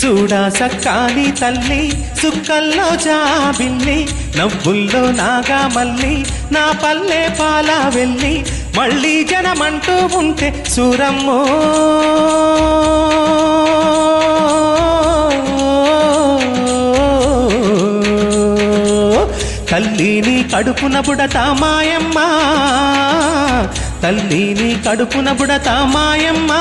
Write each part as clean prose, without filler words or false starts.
చూడా సక్కాని తల్లి సుక్కల్లో జాబిల్లి నవ్వుల్లో నాగా మల్లి నా పల్లె పాల వెళ్ళి మళ్ళీ జనమంటూ ఉంటే సూరమ్మో తల్లిని కడుపున బుడతా మాయమ్మ తల్లిని కడుపున బుడతా మాయమ్మ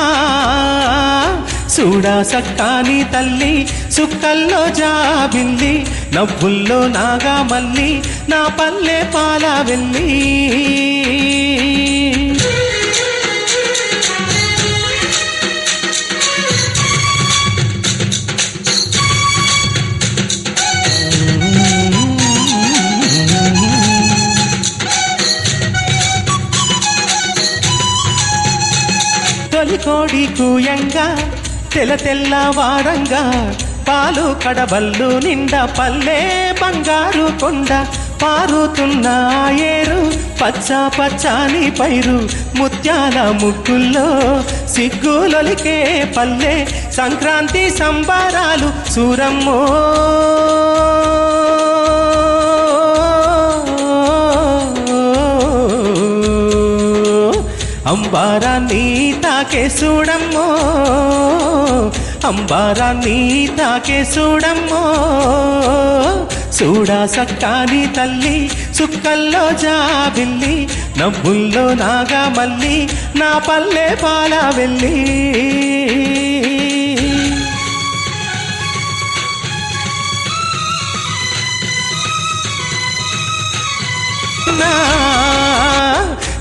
చూడా సక్కాని తల్లి సుక్కల్లో జాబిల్లి నవ్వుల్లో నాగా మల్లి నా పల్లె పాల వెళ్ళి తొలికోడి కూయంగా తెల్ల వారంగా పాలు కడబల్లు నిండా పల్లె బంగారు కొండ పారుతున్న ఏరు పచ్చ పచ్చాని పైరు ముత్యాల ముగ్గుల్లో సిగ్గులొలికే పల్లె సంక్రాంతి సంబరాలు సూరమ్మో అంబారాన్ని తాకే చూడమ్మో అంబారాన్ని తాకే చూడమ్మో చూడా సక్కాని తల్లి సుక్కల్లో జాబిల్లి నవ్వుల్లో నాగా మల్లి నా పల్లె పాల వెళ్ళి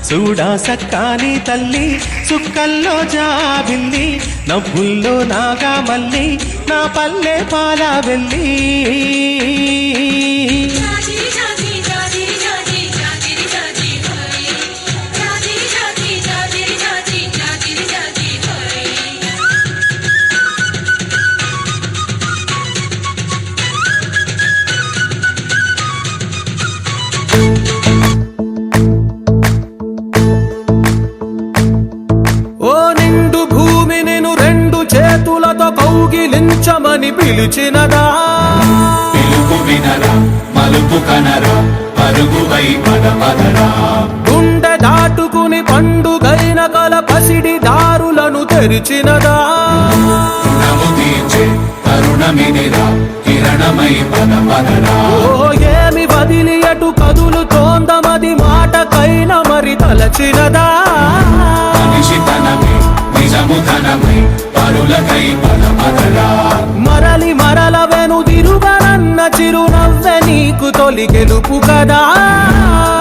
చూడా సక్కాని తల్లి సుక్కల్లో జాబిల్లి నవ్వుల్లో నాగా మల్లి నా పల్లె పాల వెళ్ళి కౌగిలించమని పిలిచినదా పిలుపు వినరా మలుపు కనరా పరుగువై పదపదరా గుండె దాటుకుని పండుగైన కల పసిడి దారులను తెరిచినదా రుణము తీర్చే తరుణమినిరా కిరణమై పదపదరా ఓ ఏమి వదిలి అటు కదులుతోందమది మాటకైన మరి తలచినదా మనిషితనమే నిజముతనమై పరులకై పదపదరా మరలి మరల వెనుదిరుగనన్న చిరునవ్వె నీకు తొలి గెలుపు కదా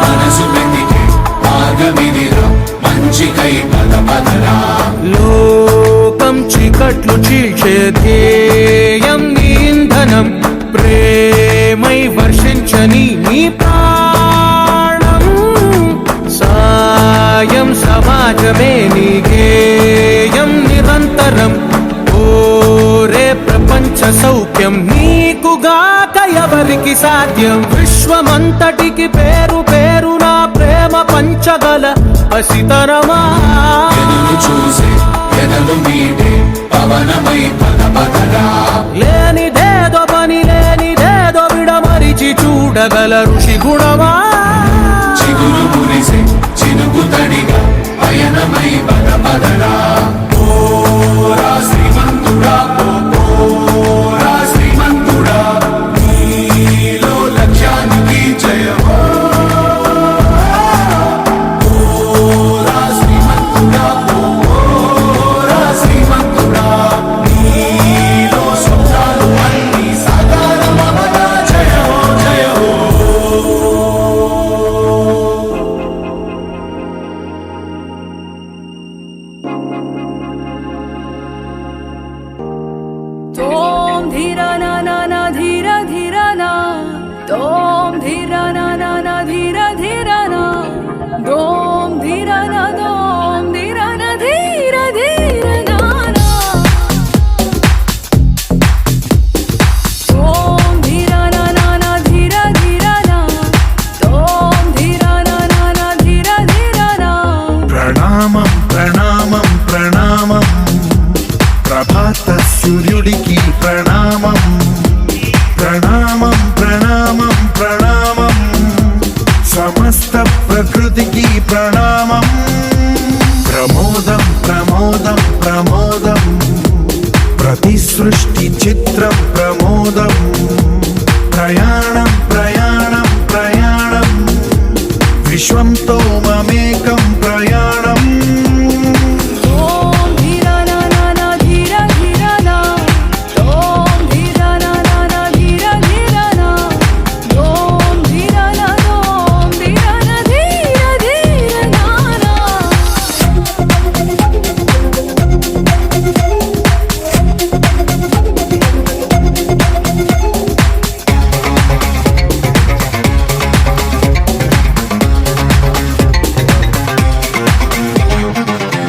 మనసు వెతికే మార్గమిదిరా మంచికై పదపదరా లోకం చీకట్లు చీల్చే ధ్యేయం నీ ఇంధనం ప్రేమై వర్షించని నీ ప్రాణం సాయం సమాజమే నీ గేయం నిరంతరం ఓరే ప్రపంచ సౌఖ్యం నీకుగాక ఎవరికి సాధ్యం విశ్వమంతటికి పేరు పేరు నా ప్రేమ పంచగల పసితరమా ఎదురు చూసే ఎదలు మీడే పవనమై పదపదరా లేనిదేదో పని లేనిదేదో విడమరిచి చూడగల ఋషి గుణమా చిగురు మురిసే చినుకు తడిగా పయనమై పదపదరా ఓరా శ్రీమంతుడా ఓరా శ్రీమంతుడా నీలో లక్ష్యానికి జయమో ఓరా శ్రీమంతుడా ఓరా శ్రీమంతుడా నీలో స్వప్నాలు అన్ని సాకారమవగా జయమో జయమో तोम धीरा ना ना ना धीरा धीरा ना तोम धीरा ना ना ना धीरा धीरा ना दोम धीरा ना दोम धीरा ना धीरा धीरा ना ना तोम धीरा ना ना ना धीरा धीरा ना तोम धीरा ना ना ना धीरा धीरा ना ప్రణామం ప్రణామం ప్రణామం ప్రభాత సూర్యుడికి ప్రణామం ప్రమోదం ప్రమోదం ప్రతి సృష్టి చిత్రం ప్రమోదం ప్రయాణం ప్రయాణం ప్రయాణం విశ్వంతో మమేకం ప్రయాణం ఓం ధీర నా నా నా ధీర ధీర నా ఓం ధీర నా నా నా ధీర ధీర నా ఓం ధీర నా ఓం ధీర నా ధీర ధీర నా నా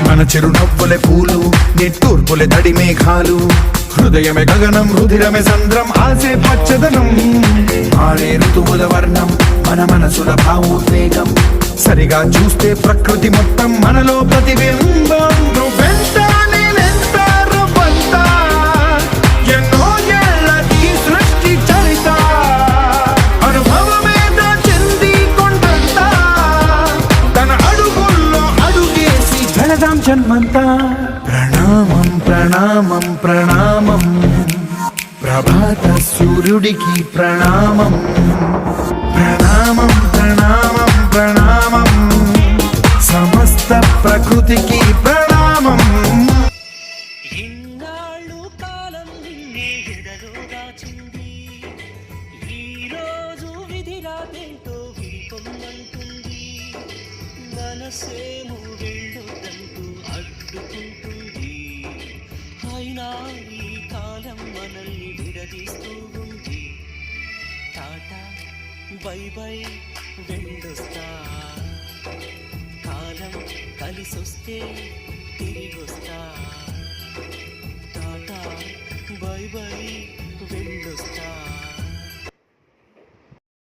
మన చిరునవ్వులే పూలు నిట్టూర్పులే తడి మేఘాలు హృదయమే గగనం రుధిరమే సంద్రం ఆసే పచ్చదనం ఆడే ఋతువుల వర్ణం మన మనసుల భావోద్వేగం సరిగా చూస్తే ప్రకృతి మొత్తం మనలో ప్రతిబింబం నువ్వెంత నేనెంత రవ్వంత ఎన్నో ఏళ్ళది సృష్టి చరిత అనుభవమే చెంది కొండంతా తన అడుగుల్లో అడుగేసి వెళదాం జన్మంతా ప్రణామం ప్రణామం ప్రణామం ప్రభాత సూర్యుడికి ప్రణామం ప్రణామం ప్రణామం ప్రణామం సమస్త ప్రకృతికి ప్రణామం ఇన్నాళ్ళు కాలం నిన్నే ఎదలో దాచింది ఈరోజు విధి రాతేంటో విడిపొమ్మంటుంది మనసేమో వెళ్ళొద్దంటూ అడ్డుకుంటుంది అయినా ఈ కాలం మనల్ని విడదీస్తూ ఉంది టాటా బై బై వెళ్ళొస్తా కాలం కలిసొస్తే తిరిగొస్తా టాటా బై బై వెళ్ళొస్తా